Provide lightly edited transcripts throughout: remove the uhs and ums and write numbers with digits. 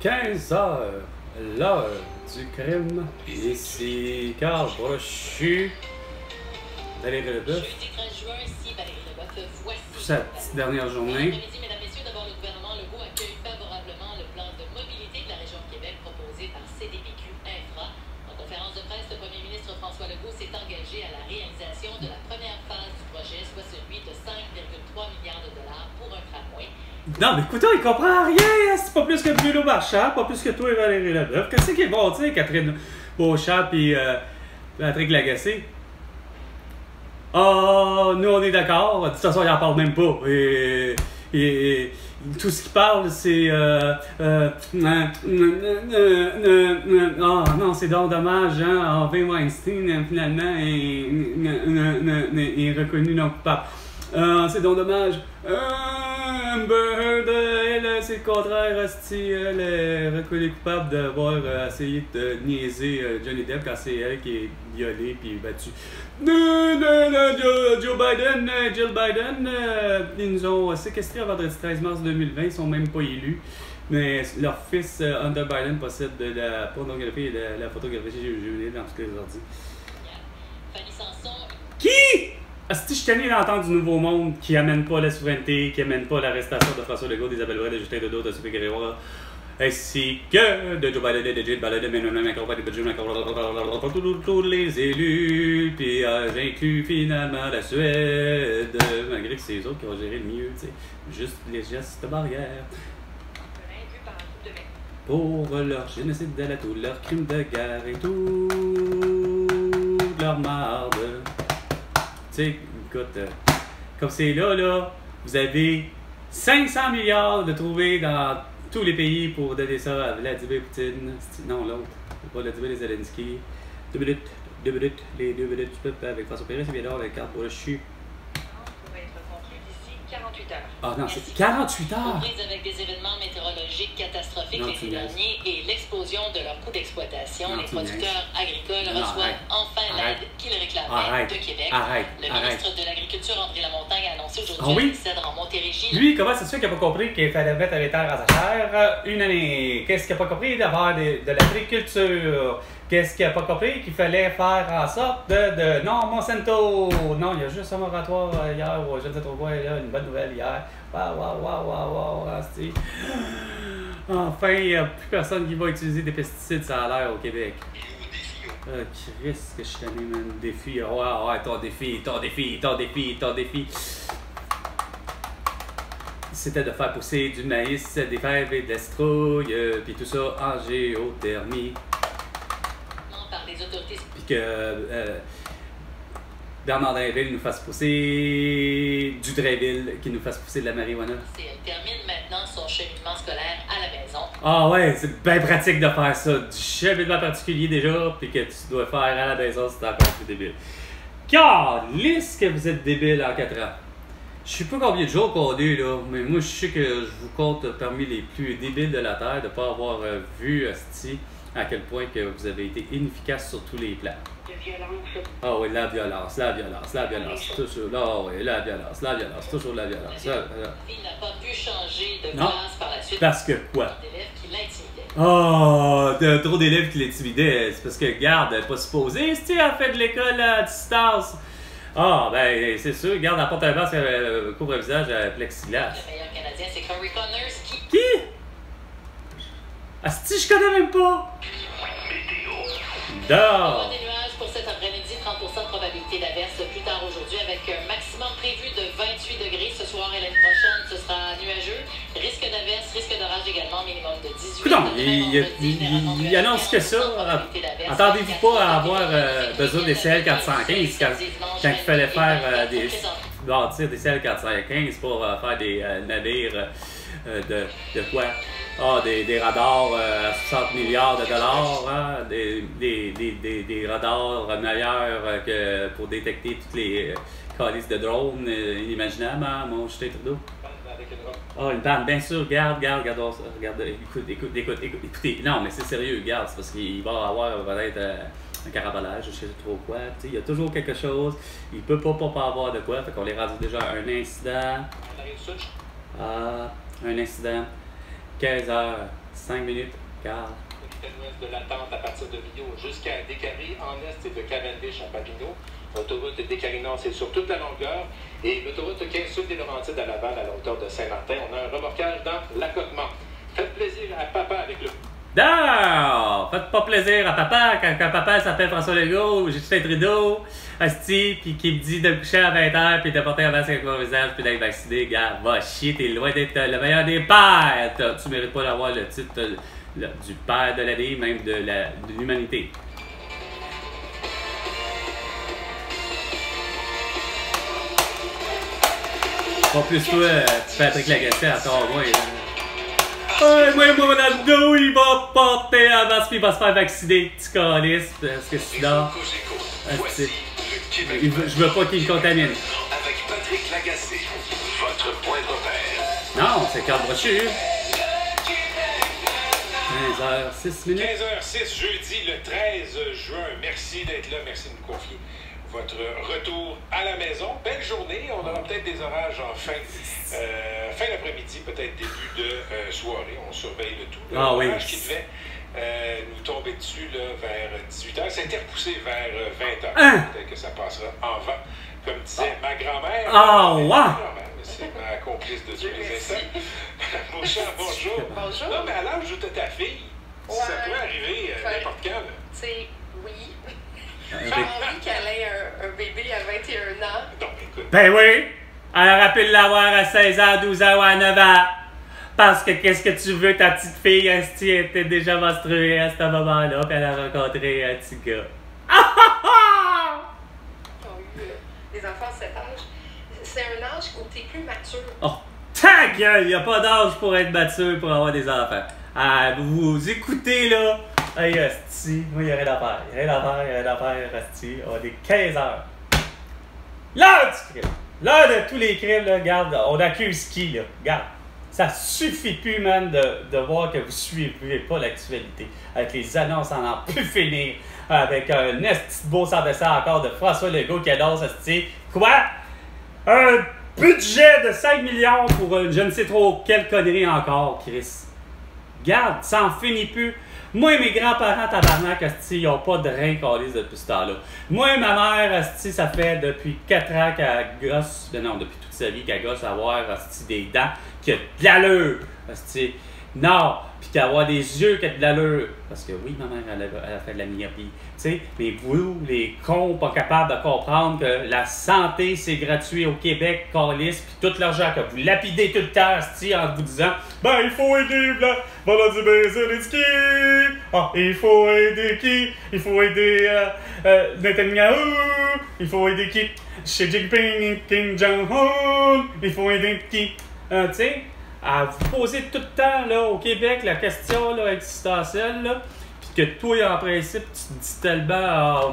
15 heures, l'heure du crime. Ici Carl Brochu. Valérie Leboeuf. Jeudi 13 juin, ici Valérie Leboeuf. Voici Pour sa petite dernière journée. Bon après-midi, mesdames, messieurs. D'abord, le gouvernement Legault accueille favorablement le plan de mobilité de la région de Québec proposé par CDPQ Infra. En conférence de presse, le premier ministre François Legault s'est engagé à la réalisation de la première phase du projet, soit celui de 5,3 milliards de dollars pour un tramway. Non, mais écoute, il comprend rien. C'est pas plus que Bruno Marchand, pas plus que toi et Valérie Leboeuf. Qu'est-ce qu'ils vont dire, Catherine Beauchamp et Patrick Lagacé? Ah, nous, on est d'accord. De toute façon, il n'en parle même pas. Et tout ce qu'il parle, c'est... Ah, non, c'est donc dommage, hein. Harvey Weinstein, finalement, est reconnu non coupable. C'est donc dommage. Amber Heard, elle, c'est le contraire, hostie, elle est reconnue coupable d'avoir essayé de niaiser Johnny Depp quand c'est elle qui est violée puis battue. Joe Biden, Jill Biden, ils nous ont séquestrés le vendredi 13 mars 2020, ils sont même pas élus. Mais leur fils, Hunter Biden, possède de la pornographie et de la photographie juvénile dans tous les ordi. Fanny Sanson. Qui? Asti, je suis tanné d'entendre du Nouveau Monde qui amène pas la souveraineté, qui amène pas l'arrestation de François Legault, d'Isabelle Bray, de Justin Trudeau, de Sophie Grégoire, ainsi que de Joe Biden et de Jill Biden, de tous les élus, puis j'inclus finalement la Suède, malgré que c'est eux autres qui ont géré le mieux, tu sais, juste les gestes barrières. Pour leur génocide de la tout, leurs crimes de guerre et tout, leur marde. Tu sais, écoute, comme c'est là, vous avez 500 milliards de trouver dans tous les pays pour donner ça à Vladimir Poutine. Non, l'autre, pas Vladimir Zelensky. 2 minutes, les 2 minutes du peuple avec François Pérez, c'est bien là, avec Carl Brochu. Pourrait être conclu d'ici 48 heures. Ah non, c'est 48 heures! Prises avec des événements météorologiques catastrophiques Non, l'été dernier et l'explosion de leur coût d'exploitation, Non, les producteurs agricoles Non, reçoivent arrête. enfin Arrête. l'aide qu'ils réclamaient Arrête. de Québec. Arrête. Le ministre de l'Agriculture, André Lamontagne, a annoncé aujourd'hui Ah oui? un cèdre en Montérégie. Lui, comment ça se fait qu'il n'a pas compris qu'il fallait mettre les terres à sa chair une année? Qu'est-ce qu'il n'a pas compris d'avoir de l'agriculture? Qu'est-ce qu'il n'a pas compris qu'il fallait faire en sorte de... Non, Monsanto! Non, il y a juste un moratoire hier, ou je ne sais trop quoi, là, une bonne nouvelle hier. Waouh, c'est... Enfin, il n'y a plus personne qui va utiliser des pesticides, ça a l'air, au Québec. Christ, que je suis tanné, man. Défi, ouais, ton défi. C'était de faire pousser du maïs, des fèves et de la citrouille, puis tout ça en géothermie. Par les autorités. Puis que Bernard Drinville nous fasse pousser du Drainville, qui nous fasse pousser de la marijuana. Elle termine maintenant son cheminement scolaire à la maison. Ah ouais, c'est bien pratique de faire ça. Du cheminement particulier déjà, puis que tu dois faire à la maison, c'est encore plus débile. Calisse que vous êtes débile en 4 ans. Je sais pas combien de jours qu'on est là, mais moi je sais que je vous compte parmi les plus débiles de la Terre de ne pas avoir vu asti, à quel point que vous avez été inefficace sur tous les plans. Ah oui, la violence, toujours, là, oui, la violence, toujours la violence. Il n'a pas pu changer de Non. classe par la suite. Parce que quoi? D'élèves qui l'intimidaient. Oh, t'as trop d'élèves qui l'intimidaient. C'est parce que, regarde, elle n'est pas supposée, si elle fait de l'école à distance. Ah, ben, c'est sûr, regarde, elle porte un masque, couvre le visage à plexiglas. Le meilleur Canadien, c'est Corey Connors qui... Qui? Asti, je connais même pas. Dehors. Des nuages pour cet après-midi, 30% de probabilité d'averse plus tard aujourd'hui avec un maximum prévu de 28 degrés. Ce soir et l'année prochaine, ce sera nuageux. Risque d'averse, risque d'orage également, minimum de 18. Non, il annonce que ça. Attendez-vous pas à avoir besoin des CL415 quand il fallait faire des CL415 pour faire des navires de quoi? Ah, des radars à 60 milliards de dollars, hein? des radars meilleurs que pour détecter toutes les calices de drones inimaginables, hein, mon Justin Trudeau. Ah, une panne, bien sûr, regarde, écoutez. Non, mais c'est sérieux, regarde, c'est parce qu'il va y avoir peut-être un carabolage, je sais trop quoi, tu sais, il y a toujours quelque chose, il peut pas avoir de quoi, fait qu'on les rendu déjà à un incident. Un incident. 15h05 minutes. Car. L'ouest de l'attente à partir de Millau jusqu'à Décarie, en est et de Cavendish à Papineau. L'autoroute de Décarie-Nord, c'est sur toute la longueur. Et l'autoroute 15 Sud des Laurentides à Laval, à la hauteur de Saint-Martin. On a un remorquage dans l'accotement. Faites plaisir à papa avec le... Non! Faites pas plaisir à papa quand papa s'appelle François Legault ou Justin Trudeau, asti, puis qui me dit de me coucher à 20h, puis de porter un masque avec mon visage, puis d'être vacciné. Gars, va chier, t'es loin d'être le meilleur des pères! Tu mérites pas d'avoir le titre du père de l'année, même de l'humanité. Pas plus toi, Patrick Lagacé, encore moins. Hey, moi, Ronaldo, il va porter un masque et il va se faire vacciner, petit calice, parce que sinon. Je veux pas qu'il me contamine. Avec Patrick Lagacé, votre point de repère. Non, c'est Carl Brochu. 15h06 minutes. 15h06, jeudi le 13 juin. Merci d'être là, merci de nous confier votre retour à la maison. Belle journée, on aura peut-être des orages en fin d'après-midi, peut-être début de soirée. On surveille le tout. L'orage qui devait nous tomber dessus là, vers 18h, c'était repoussé vers 20h. Peut-être que ça passera en vent, comme disait ma grand-mère. C'est ma complice de tous les instants. Mon cher, bonjour. Bonjour. Non, mais à l'âge où tu ta fille, ça peut arriver n'importe quand. C'est oui. J'ai envie qu'elle ait un bébé à 21 ans. Non, écoute. Ben oui! Elle aurait pu l'avoir à 16 ans, 12 ans ou à 9 ans. Parce que qu'est-ce que tu veux, ta petite fille, elle était déjà menstruée à ce moment-là, puis elle a rencontré un petit gars. Ils ont eu des enfants de cet âge. C'est un âge où tu es plus mature. Oh, ta gueule! Il n'y a pas d'âge pour être mature pour avoir des enfants. Ah, vous écoutez là. Hey, asti, moi, il n'y a rien à faire. Il n'y a rien à faire, asti. On est 15 heures. L'heure du crime. L'heure de tous les crimes, là, regarde, on accuse qui, là? Regarde. Ça suffit plus, man, de voir que vous suivez pas l'actualité. Avec les annonces en n'en plus finir. Avec un esti beau sans dessin encore de François Legault qui annonce, asti. Quoi? Un budget de 5 millions pour je ne sais trop quelle connerie encore, Chris. Regarde, ça en finit plus. Moi et mes grands-parents, tabarnak, asti, ils n'ont pas de rein calés depuis ce temps-là. Moi et ma mère, asti, ça fait depuis 4 ans qu'elle gosse, non, depuis toute sa vie qu'elle gosse à avoir, asti, des dents qui ont de l'allure, asti. Non, puis qu'avoir des yeux qui ont de l'allure. Parce que oui, ma mère, elle a fait de la myopie. Tu sais, mais vous, les cons, pas capables de comprendre que la santé, c'est gratuit au Québec, calice, puis tout l'argent que vous lapidez tout le temps, asti, en vous disant, ben, il faut aider Volodymyr Zelensky. Ah, il faut aider qui? Il faut aider Netanyahu. Il faut aider qui? Xi Jinping, Kim Jong-un. Il faut aider qui? Tu sais, à vous poser tout le temps, là, au Québec, la question, là, existentielle, là, puis que toi, en principe, tu te dis tellement, ah,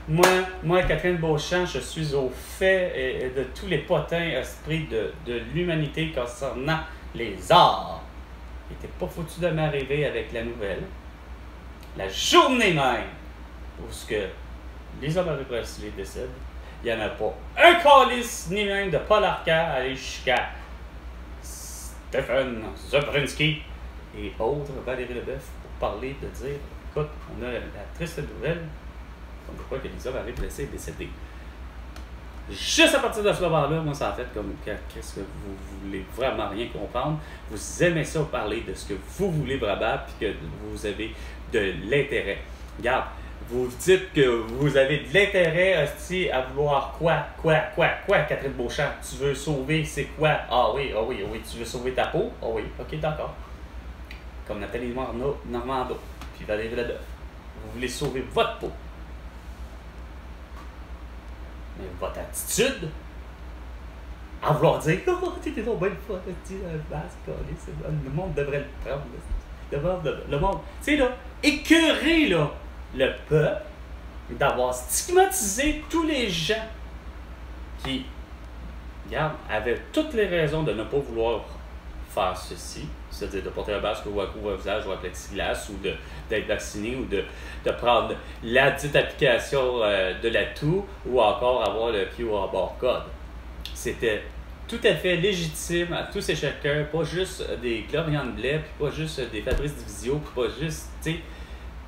moi, Catherine Beauchamp, je suis au fait de tous les potins esprits de l'humanité concernant les arts. Il n'était pas foutu de m'arriver avec la nouvelle. La journée même où ce que les hommes Marie Presley décèdent, il n'y en a pas un calice ni même de Paul Arcand à aller jusqu'à Stephen Zabrinski et autres, Valérie Leboeuf, pour parler, de dire, écoute, on a la triste nouvelle, comme quoi que Lisa Marie Presley est décédée. Juste à partir de ce moment-là, moi, ça a fait comme qu'est-ce que vous voulez vraiment rien comprendre. Vous aimez ça parler de ce que vous voulez vraiment, puis que vous avez de l'intérêt. Regarde, vous dites que vous avez de l'intérêt aussi à vouloir quoi, Catherine Beauchamp? Tu veux sauver, c'est quoi? Ah oui, tu veux sauver ta peau? Ah oui, ok, d'accord. Comme Nathalie Normando, puis Valérie Leboeuf. Vous voulez sauver votre peau. Mais votre attitude, à vouloir dire, oh, t'es donc bien fun, le monde devrait le prendre. Le monde, tu sais, là, écœurer, là, le peuple d'avoir stigmatisé tous les gens qui, regarde, avaient toutes les raisons de ne pas vouloir faire ceci, c'est-à-dire de porter un masque ou un couvre-visage ou un plexiglas ou d'être vacciné ou de prendre la dite application de la toux ou encore avoir le pied au bord code. C'était tout à fait légitime à tous et chacun, pas juste des Gloriane Blais, puis pas juste des Fabrice Divisio, puis pas juste, tu sais,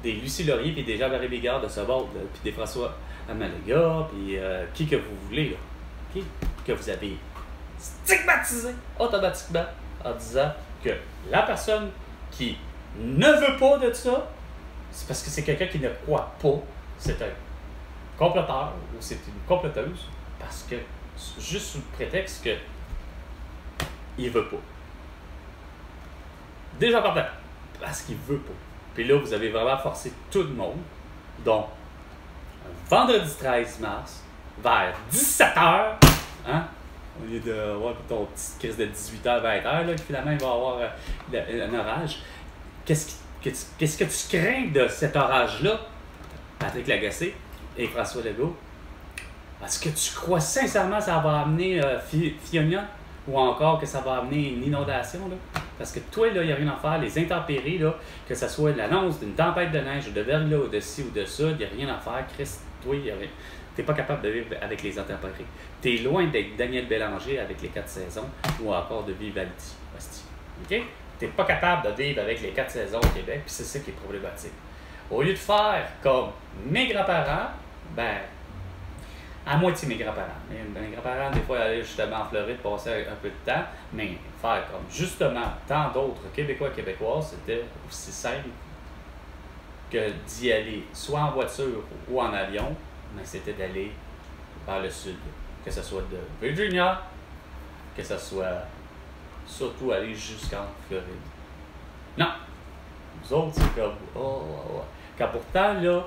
des Lucie Laurier, puis des Jean-Marie Bigard de ce bord, puis des François Amalega, puis qui que vous voulez, là. Qui que vous avez stigmatisé automatiquement en disant que la personne qui ne veut pas de ça, c'est parce que c'est quelqu'un qui ne croit pas, c'est un comploteur ou c'est une comploteuse, parce que juste sous le prétexte que il veut pas. Déjà partant, parce qu'il veut pas. Puis là, vous avez vraiment forcé tout le monde, donc vendredi 13 mars, vers 17h, hein, au lieu d'avoir ton petite crise de 18h, 20h, là, finalement, il va y avoir un orage. Qu'est-ce que tu crains de cet orage-là, Patrick Lagacé et François Legault? Est-ce que tu crois sincèrement que ça va amener Fiona ou encore que ça va amener une inondation? Là? Parce que toi, là, il n'y a rien à faire. Les intempéries, là, que ce soit l'annonce d'une tempête de neige ou de verglas ou de ci ou de ça, il n'y a rien à faire. Chris, toi, tu n'es pas capable de vivre avec les intempéries. Tu es loin d'être Daniel Bélanger avec les 4 saisons ou encore de Vivaldi. OK? Tu n'es pas capable de vivre avec les 4 saisons au Québec, puis c'est ça qui est problématique. Au lieu de faire comme mes grands-parents, ben, à moitié mes grands-parents. Mes grands-parents, des fois, allaient justement en Floride passer un peu de temps, mais faire comme justement tant d'autres Québécois et Québécoises, c'était aussi simple que d'y aller soit en voiture ou en avion, mais c'était d'aller vers le sud. Que ce soit de Virginia, que ce soit surtout aller jusqu'en Floride. Non! Vous autres, c'est comme, Quand pourtant, là,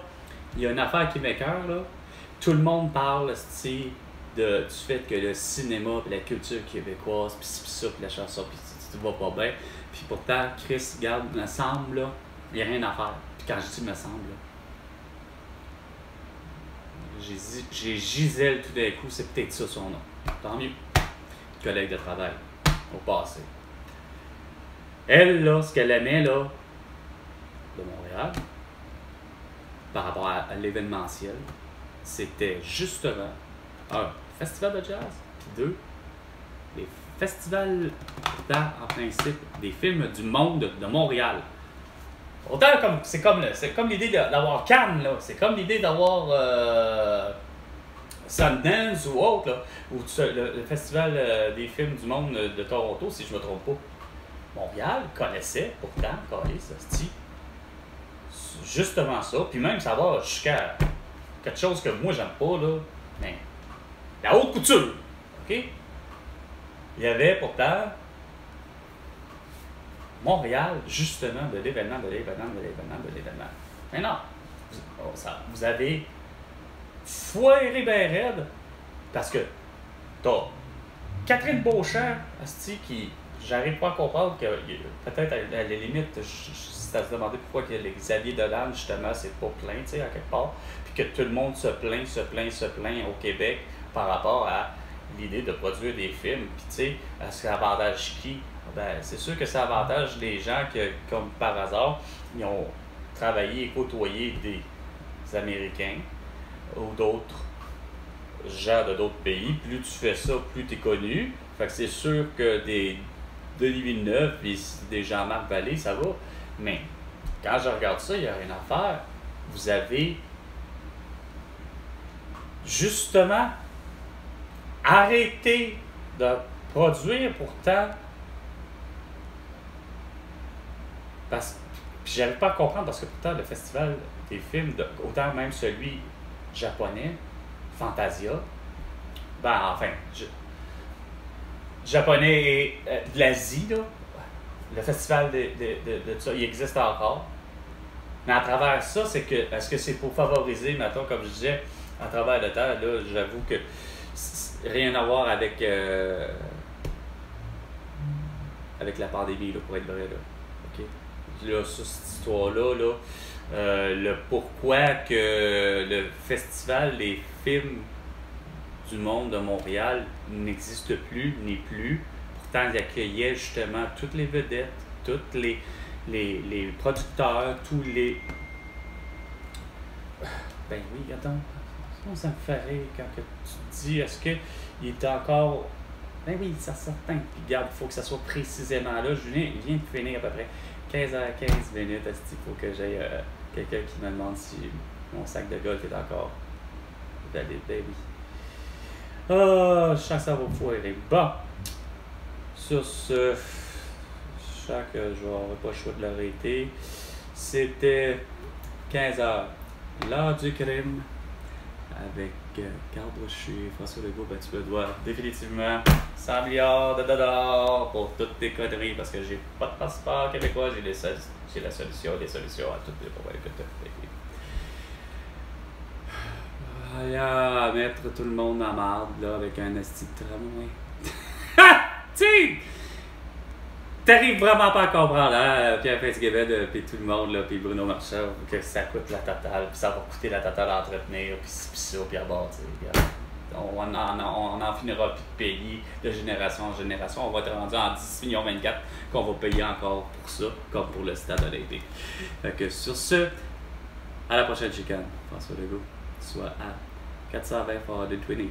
il y a une affaire qui m'écoeure, là. Tout le monde parle du fait que le cinéma et la culture québécoise, puis ça, puis la chanson, puis tu vas pas bien. Puis pourtant, Chris, regarde, me semble, là, il n'y a rien à faire. Puis quand je dis me semble, là, j'ai Gisèle tout d'un coup, c'est peut-être ça son nom. Tant mieux. Collègue de travail, au passé. Elle, là, ce qu'elle aimait, là, de Montréal, par rapport à l'événementiel, c'était justement, un, festival de jazz, puis deux, les festivals en principe des films du monde de Montréal. Autant c'est comme l'idée d'avoir Cannes, là, c'est comme l'idée d'avoir Sundance ou autre, là, ou le festival des films du monde de Toronto, si je ne me trompe pas. Montréal connaissait pourtant, justement ça, puis même ça va jusqu'à quelque chose que moi j'aime pas, là, mais la haute couture, OK? Il y avait pourtant Montréal, justement, de l'événement. Mais non, vous avez foiré ben raide, parce que t'as Catherine Beauchamp, qui, j'arrive pas à comprendre que peut-être à la limite, c'est à se demander pourquoi que les Xavier Dolan, justement, c'est pas plein, tu sais, à quelque part, puis que tout le monde se plaint au Québec par rapport à l'idée de produire des films, puis tu sais, est-ce que ça avantage qui? Ben, c'est sûr que ça avantage les gens qui, comme par hasard, ils ont travaillé et côtoyé des Américains ou d'autres gens de d'autres pays. Plus tu fais ça, plus tu es connu. Fait que c'est sûr que des Denis Villeneuve et des Jean-Marc Vallée, ça va. Mais quand je regarde ça, il n'y a rien à faire. Vous avez justement arrêté de produire pourtant. Puis j'arrive pas à comprendre parce que pourtant le festival des films, autant même celui japonais, Fantasia, japonais et de l'Asie, là, le festival de ça, il existe encore. Mais à travers ça, est-ce que c'est pour favoriser, mettons, comme je disais, à travers le temps, là, j'avoue que rien à voir avec la pandémie, là, pour être vrai, là. OK? Là, sur cette histoire-là, là, le pourquoi que le festival des films du monde de Montréal n'existe plus, n'est plus. Pourtant, il accueillait justement toutes les vedettes, tous les producteurs, tous les... Ben oui, attends, ça me fait rire quand tu te dis, est-ce qu'il est encore Ben oui, c'est certain. Puis regarde, il faut que ça soit précisément là. Julien, il vient de finir à peu près 15h15 minutes. Il faut que j'aille quelqu'un qui me demande si mon sac de golf est encore valide. Ben oui. Ah, je sens que ça va foirer. Bon. Sur ce, je sens que je n'aurai pas le choix de l'arrêter. C'était 15h. L'heure du crime. Avec Carl Brochu, François Legault, ben tu me dois définitivement 100 milliards de dollars pour toutes tes conneries parce que j'ai pas de passeport québécois, j'ai la solution, des solutions à toutes les problèmes que tu as fait. Voilà, mettre tout le monde en marde là avec un esti de tramway. Tu t'arrives vraiment pas à comprendre, hein, Pierre Fitzgibbon, puis tout le monde, là, puis Bruno Marchand, que ça coûte la totale, puis ça va coûter la totale à entretenir, puis ça, puis à bord, on n'en finira plus de payer de génération en génération. On va être rendu en 10 millions 24 qu'on va payer encore pour ça, comme pour le stade olympique. Fait que sur ce, à la prochaine chicane, François Legault, soit à 420 for the 20.